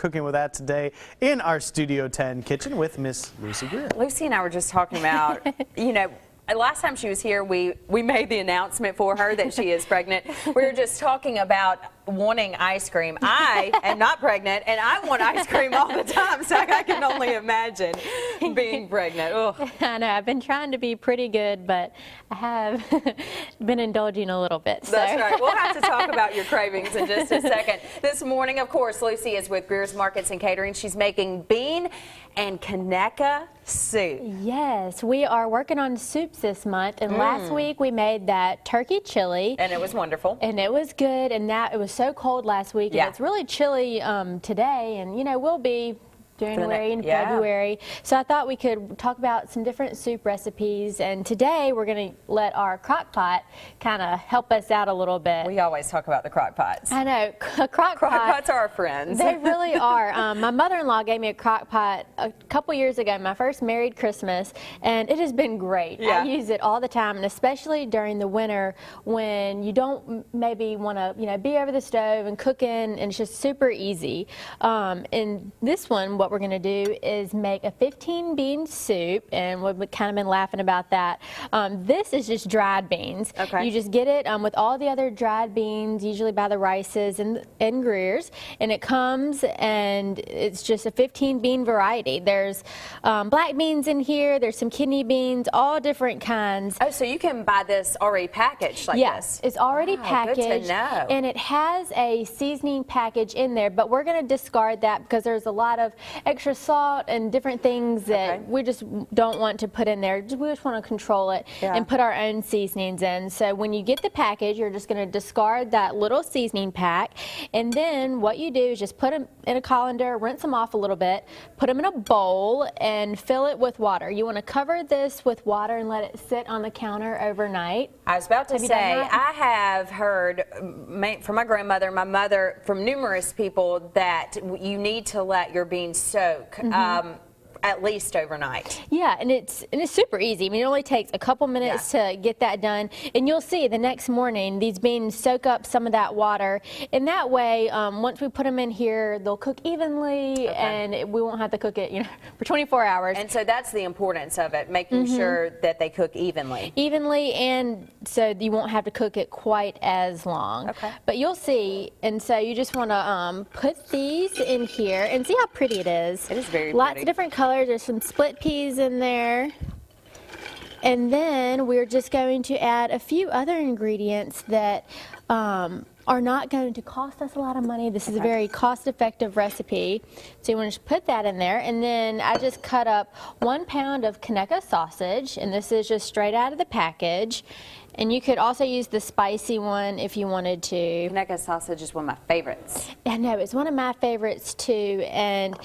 cooking with that today in our Studio 10 kitchen with Miss Lucy Greer. Lucy and I were just talking about, you know, last time she was here, we made the announcement for her that she is pregnant. We were just talking about wanting ice cream. I am not pregnant, and I want ice cream all the time, so I can only imagine being pregnant. Ugh. I know. I've been trying to be pretty good, but I have been indulging a little bit. So. That's right. We'll have to talk about your cravings in just a second. This morning, of course, Lucy is with Greer's Markets and Catering. She's making bean and Conecuh soup. Yes, we are working on soups this month, and last week we made that turkey chili. And it was wonderful. And it was good, and it was so cold last week, and it's really chilly today, and you know, we'll be January and February. So I thought we could talk about some different soup recipes, and today we're going to let our crock pot kind of help us out a little bit. We always talk about the crock pots. I know. Crock pots are our friends. They really are. My mother-in-law gave me a crock pot a couple years ago, my first married Christmas, and it has been great. I use it all the time, and especially during the winter when you don't maybe want to, be over the stove and cooking, and it's just super easy. And this one, what we're going to do is make a 15 bean soup, and we've kind of been laughing about that. This is just dried beans. Okay. You just get it with all the other dried beans, usually by the Rices and Greer's, and it comes and it's just a 15 bean variety. There's black beans in here, there's some kidney beans, all different kinds. Oh, so you can buy this already packaged like this? Yes, it's already packaged. Good to know. And it has a seasoning package in there, but we're going to discard that because there's a lot of extra salt and different things that we just don't want to put in there. We just want to control it and put our own seasonings in. So when you get the package, you're just going to discard that little seasoning pack, and then what you do is just put them in a colander, rinse them off a little bit, put them in a bowl, and fill it with water. You want to cover this with water and let it sit on the counter overnight. I was about to say, I have heard from my grandmother, my mother, from numerous people that you need to let your beans soak at least overnight. Yeah, and it's super easy. I mean, it only takes a couple minutes to get that done, and you'll see the next morning these beans soak up some of that water, and that way once we put them in here, they'll cook evenly, and we won't have to cook it for 24 hours. And so that's the importance of it, making sure that they cook evenly. And so you won't have to cook it quite as long. But you'll see, and so you just want to put these in here and see how pretty it is. It is very Lots pretty. of different colors. There's some split peas in there. And then we're just going to add a few other ingredients that are not going to cost us a lot of money. This is a very cost-effective recipe. So you want to just put that in there. And then I just cut up 1 pound of Conecuh sausage, and this is just straight out of the package. And you could also use the spicy one if you wanted to. Conecuh sausage is one of my favorites. I know, it's one of my favorites too. And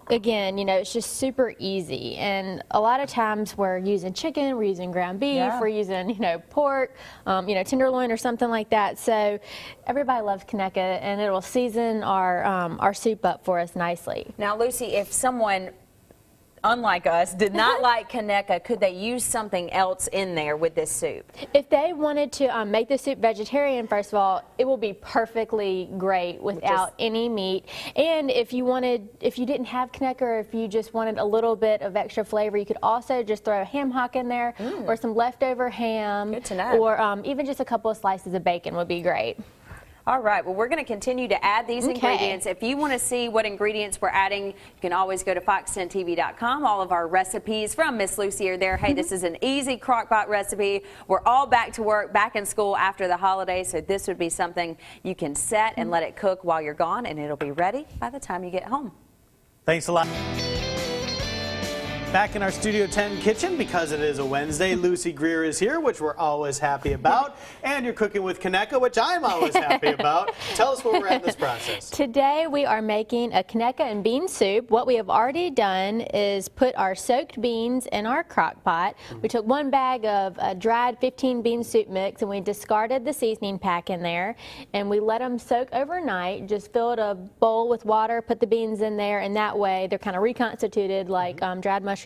again, it's just super easy, and a lot of times we're using chicken, we're using ground beef, we're using, pork, tenderloin or something like that. So everybody loves Conecuh, and it will season our soup up for us nicely. Now, Lucy, if someone unlike us did not like Conecuh, could they use something else in there with this soup? If they wanted to make the soup vegetarian, first of all, it will be perfectly great without any meat. And if you didn't have Conecuh, or if you just wanted a little bit of extra flavor, you could also just throw a ham hock in there, or some leftover ham. Good to know. Or even just a couple of slices of bacon would be great. All right, well, we're going to continue to add these ingredients. If you want to see what ingredients we're adding, you can always go to fox10tv.com. All of our recipes from Miss Lucy are there. Hey, this is an easy crock-pot recipe. We're all back to work, back in school after the holidays, so this would be something you can set and let it cook while you're gone, and it'll be ready by the time you get home. Thanks a lot. Back in our Studio 10 kitchen, because it is a Wednesday, Lucy Greer is here, which we're always happy about. And you're cooking with Conecuh, which I'm always happy about. Tell us where we're at in this process. Today we are making a Conecuh and bean soup. What we have already done is put our soaked beans in our crock pot. We took 1 bag of dried 15 bean soup mix, and we discarded the seasoning pack in there. And we let them soak overnight. Just filled a bowl with water, put the beans in there, and that way they're kind of reconstituted like dried mushrooms.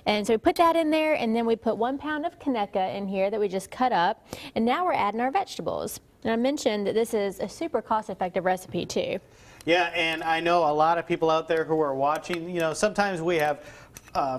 And so we put that in there, and then we put 1 pound of Conecuh in here that we just cut up, and now we're adding our vegetables. And I mentioned that this is a super cost-effective recipe too. Yeah, and I know a lot of people out there who are watching, you know, sometimes we have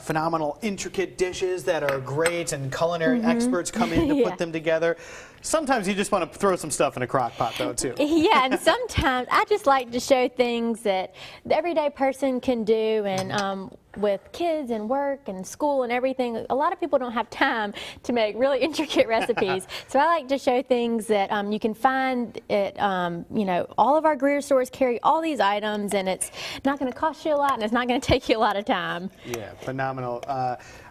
phenomenal, intricate dishes that are great and culinary experts come in to put them together. Sometimes you just want to throw some stuff in a crock pot, though, too. Yeah, and sometimes I just like to show things that the everyday person can do, and with kids and work and school and everything, a lot of people don't have time to make really intricate recipes. So I like to show things that you can find at, you know, all of our Greer stores carry all these items, and it's not going to cost you a lot, and it's not going to take you a lot of time. Yeah, phenomenal.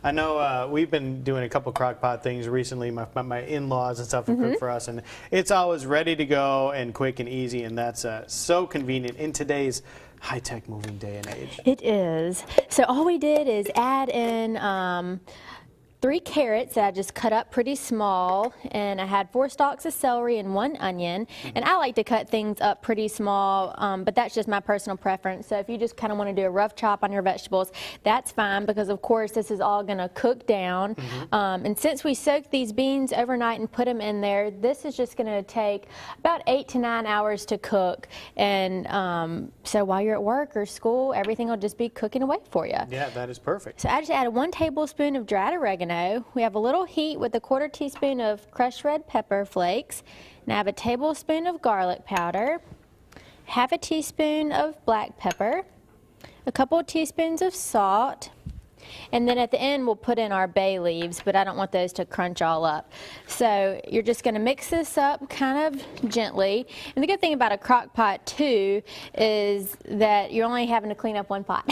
I know we've been doing a couple crock pot things recently. My in-laws and stuff have cooked for us, and it's always ready to go and quick and easy, and that's so convenient in today's high-tech moving day and age. It is. So all we did is add in 3 carrots that I just cut up pretty small, and I had 4 stalks of celery and 1 onion. And I like to cut things up pretty small, but that's just my personal preference. So if you just kind of want to do a rough chop on your vegetables, that's fine, because of course this is all going to cook down. And since we soaked these beans overnight and put them in there, this is just going to take about 8 to 9 hours to cook. And so while you're at work or school, everything will just be cooking away for you. Yeah, that is perfect. So I just added 1 tablespoon of dried oregano. We have a little heat with a 1/4 teaspoon of crushed red pepper flakes. And I have a tablespoon of garlic powder, 1/2 teaspoon of black pepper, a couple of teaspoons of salt, and then at the end we'll put in our bay leaves, but I don't want those to crunch all up. So you're just going to mix this up kind of gently. And the good thing about a crock pot too is that you're only having to clean up 1 pot.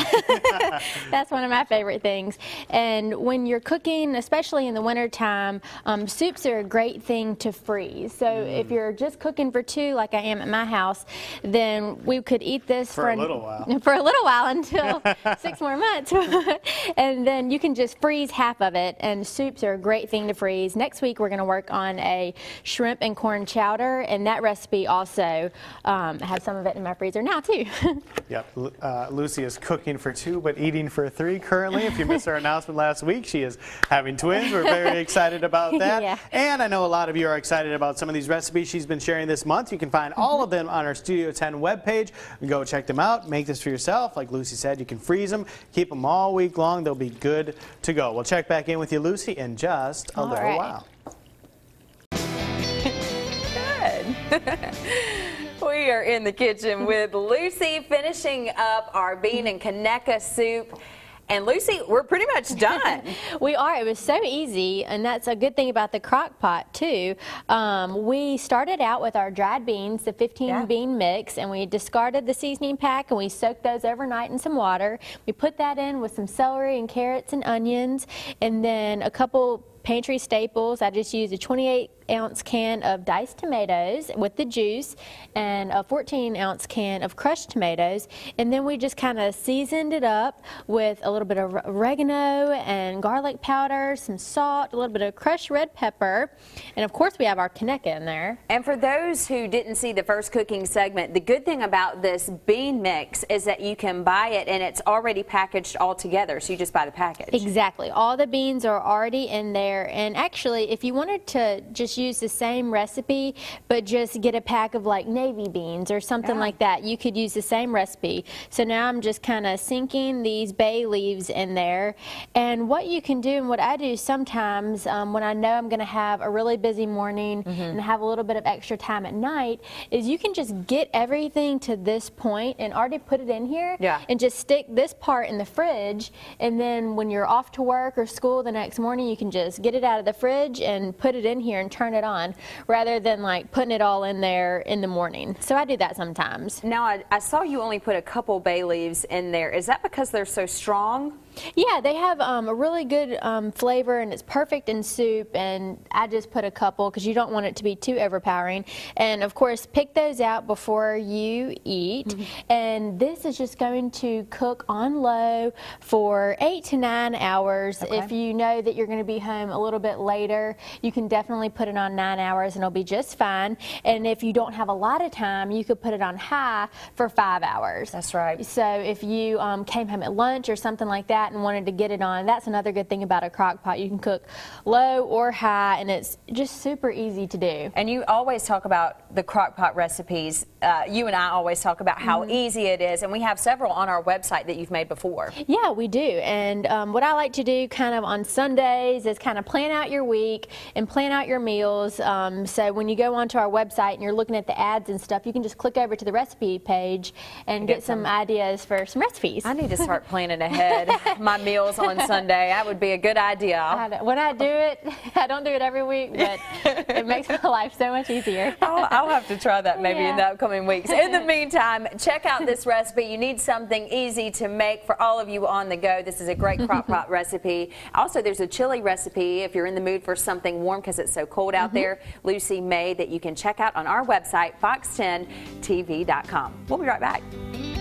That's one of my favorite things. And when you're cooking, especially in the winter time, soups are a great thing to freeze. So if you're just cooking for 2 like I am at my house, then we could eat this for a little while. For a little while, until 6 more months. And then you can just freeze half of it, and soups are a great thing to freeze. Next week we're going to work on a shrimp and corn chowder, and that recipe also I have some of it in my freezer now too. Yep, Lucy is cooking for 2 but eating for 3 currently. If you missed our announcement last week, she is having twins. We're very excited about that. Yeah. And I know a lot of you are excited about some of these recipes she's been sharing this month. You can find all of them on our Studio 10 webpage. Go check them out. Make this for yourself. Like Lucy said, you can freeze them, keep them all week long. They'll be good to go. We'll check back in with you, Lucy, in just a little while. Good. We are in the kitchen with Lucy, finishing up our bean and Conecuh soup. And Lucy, we're pretty much done. We are. It was so easy, and that's a good thing about the crock pot too. We started out with our dried beans, the 15 bean mix, and we discarded the seasoning pack, and we soaked those overnight in some water. We put that in with some celery and carrots and onions, and then a couple pantry staples. I just used a 28-ounce can of diced tomatoes with the juice and a 14-ounce can of crushed tomatoes, and then we just kind of seasoned it up with a little bit of oregano and garlic powder, some salt, a little bit of crushed red pepper, and of course we have our Conecuh in there. And for those who didn't see the first cooking segment, the good thing about this bean mix is that you can buy it and it's already packaged all together, so you just buy the package. Exactly. All the beans are already in there. And actually, if you wanted to just use the same recipe, but just get a pack of like navy beans or something like that, you could use the same recipe. So now I'm just kind of sinking these bay leaves in there. And what you can do, and what I do sometimes when I know I'm going to have a really busy morning and have a little bit of extra time at night, is you can just get everything to this point and already put it in here and just stick this part in the fridge. And then when you're off to work or school the next morning, you can just get it out of the fridge and put it in here and turn it on, rather than like putting it all in there in the morning. So I do that sometimes. Now I saw you only put a couple bay leaves in there. Is that because they're so strong? Yeah, they have a really good flavor, and it's perfect in soup, and I just put a couple because you don't want it to be too overpowering. And of course, pick those out before you eat. And this is just going to cook on low for 8 to 9 hours if you know that you're going to be home a little bit later, you can definitely put it on 9 hours and it'll be just fine. And if you don't have a lot of time, you could put it on high for 5 hours. That's right. So if you came home at lunch or something like that and wanted to get it on, that's another good thing about a crock pot. You can cook low or high, and it's just super easy to do. And you always talk about the crock pot recipes. You and I always talk about how easy it is, and we have several on our website that you've made before. Yeah, we do. And what I like to do kind of on Sundays is kind of plan out your week and plan out your meals. So when you go onto our website and you're looking at the ads and stuff, you can just click over to the recipe page and get some ideas for some recipes. I need to start planning ahead my meals on Sunday. That would be a good idea. When I do it, I don't do it every week, but it makes my life so much easier. I'll have to try that maybe in the upcoming weeks. In the meantime, check out this recipe. You need something easy to make for all of you on the go. This is a great crock pot recipe. Also, there's a chili recipe if you're in the mood for something warm because it's so cold out there. Lucy made that you can check out on our website, fox10tv.com. We'll be right back.